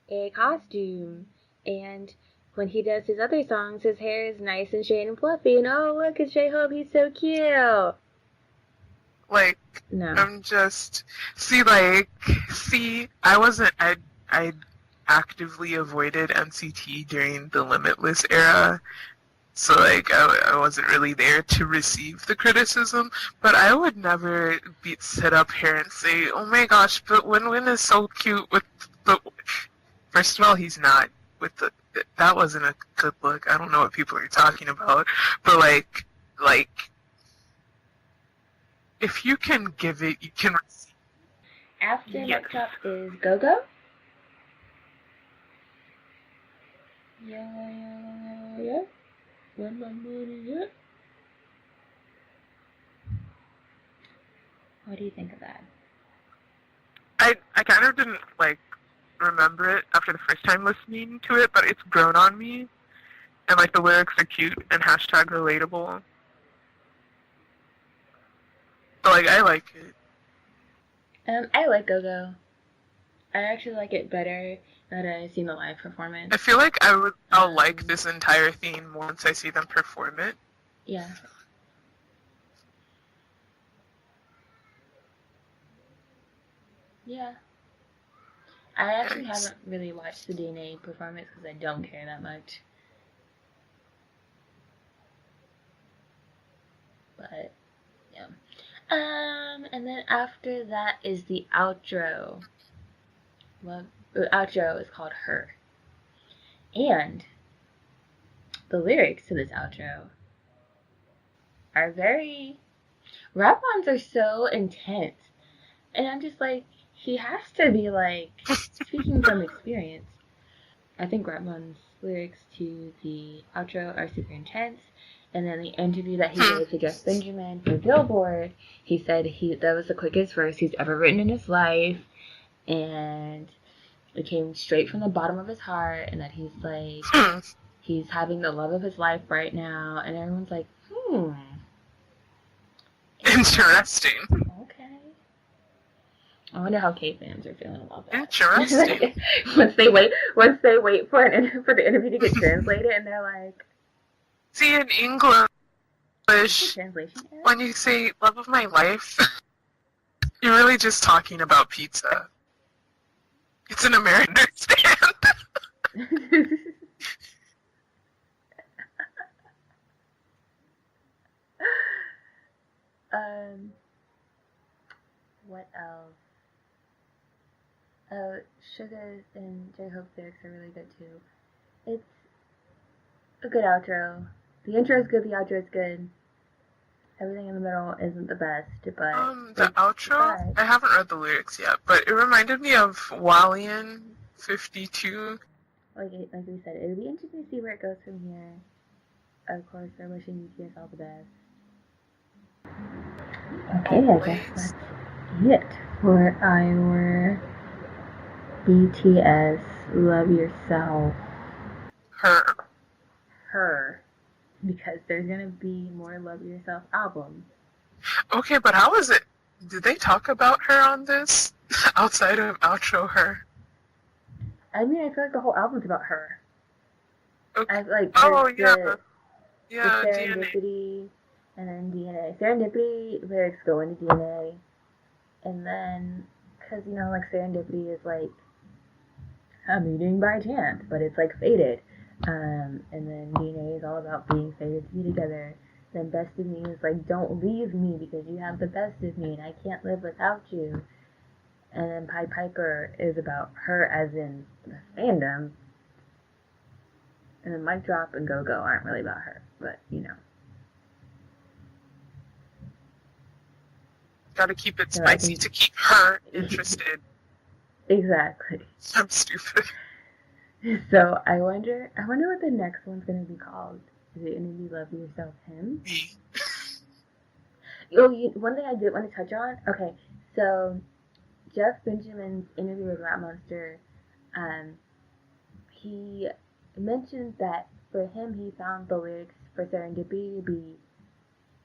a costume. And when he does his other songs, his hair is nice and straight and fluffy. And oh, look at J-Hope, he's so cute. Like, no. I'm just I actively avoided NCT during the Limitless era. So, like, I wasn't really there to receive the criticism, but I would never sit up here and say, oh my gosh, but Win is so cute with the... First of all, he's not with the... That wasn't a good look. I don't know what people are talking about, but, like, if you can give it, you can receive. After next up is Go-Go. Yeah. When my money up. What do you think of that? I kind of didn't, like, remember it after the first time listening to it, but it's grown on me. And, like, the lyrics are cute and hashtag relatable. So, like, I like it. I like Go-Go. I actually like it better that I've seen the live performance. I feel like I'll like this entire theme once I see them perform it. Yeah. Yeah. I actually haven't really watched the DNA performance because I don't care that much. But, yeah. And then after that is the outro. The outro is called Her. And the lyrics to this outro are very... Rap-ons are so intense. And I'm just like, he has to be like, speaking from experience. I think Rap-on's lyrics to the outro are super intense. And then the interview that he gave to Jeff Benjamin for Billboard, he said that was the quickest verse he's ever written in his life. And it came straight from the bottom of his heart, and that he's like, he's having the love of his life right now, and everyone's like, Interesting. Okay. I wonder how K-fans are feeling about that. Interesting. once they wait for the interview to get translated, and they're like, see, in English, when you say love of my life, you're really just talking about pizza. It's an American understand. What else? Oh, Sugar and J-Hope's lyrics are really good too. It's a good outro. The intro is good, the outro is good. Everything in the middle isn't the best, but... the outro? I haven't read the lyrics yet, but it reminded me of Wallian 52. Like we said, it'll be interesting to see where it goes from here. Of course, we're wishing BTS all the best. Okay, I guess that's it for our BTS Love Yourself. Her. Because there's gonna be more Love Yourself albums. Okay, but how is it? Did they talk about her on this? Outside of outro Her? I mean, I feel like the whole album's about her. Okay. The Serendipity, and then DNA. Serendipity lyrics go into DNA. And then, because, like, Serendipity is, like, a meeting by chance, but it's like fated. And then DNA is all about being fated to be together. Then Best of Me is like, don't leave me because you have the best of me and I can't live without you. And then Pied Piper is about her as in the fandom. And then Mic Drop and Go Go aren't really about her, but you know. Gotta keep it spicy to keep her interested. Exactly. I'm stupid. So I wonder what the next one's gonna be called. Is it gonna be Love Yourself Him? One thing I did want to touch on. Okay, so Jeff Benjamin's interview with Rap Monster, he mentioned that for him he found the lyrics for Serendipity to be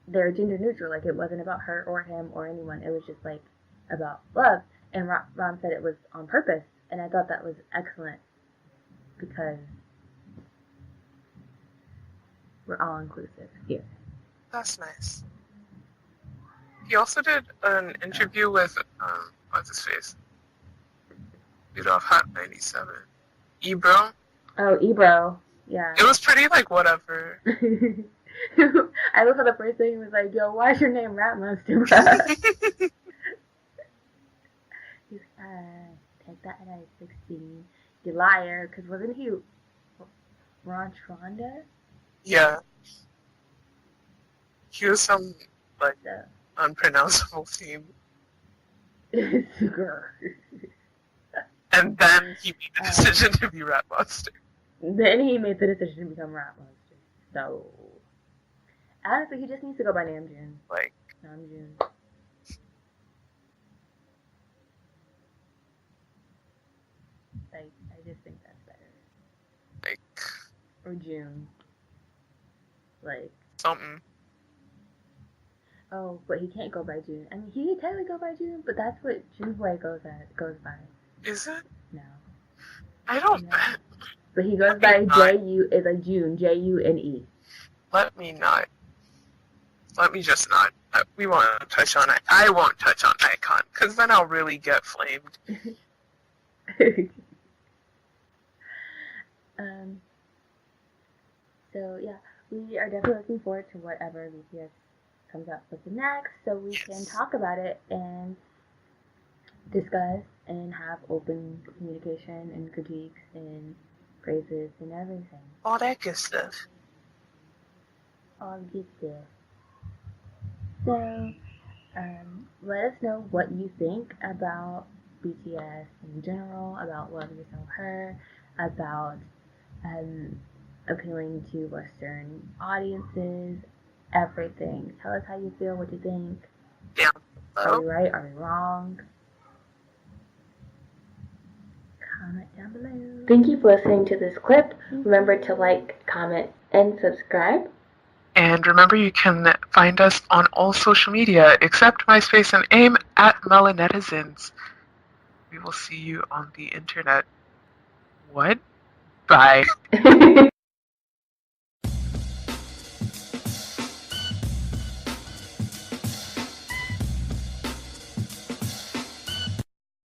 they're gender neutral. Like it wasn't about her or him or anyone. It was just like about love. And Ron said it was on purpose, and I thought that was excellent because we're all inclusive here. That's nice. He also did an interview with what's his face? Dude off Hot 97. Ebro. Oh, Ebro. Yeah. It was pretty like whatever. I love how the first thing was like, yo, why's your name Rap Monster, bro? He's take that at 16. You liar, because wasn't he Ron Tronda? Yeah. He was some like unpronounceable theme. And then he made the decision to be Rap Monster. Then he made the decision to become Rap Monster. So honestly, he just needs to go by Namjoon. Like Namjoon. Like, I just think that's better. Like or June. Like something. Oh, but he can't go by June. I mean, he can technically go by June, but that's what Juneboy goes by. Is it? No. I don't. No. But he goes by J-U, it's like June, J-U-N-E. Let me not. Let me just not. We won't touch on it. I won't touch on Icon, because then I'll really get flamed. So, yeah, we are definitely looking forward to whatever BTS comes up with next, so we can talk about it and discuss and have open communication and critiques and praises and everything. All that good stuff. All good stuff. So, let us know what you think about BTS in general, about Love Yourself Her, about appealing to Western audiences, everything. Tell us how you feel, what you think. Yeah. Are we right? Are we wrong? Comment down below. Thank you for listening to this clip. Remember to like, comment, and subscribe. And remember, you can find us on all social media except MySpace and AIM at Melanetizens. We will see you on the internet. What? Bye.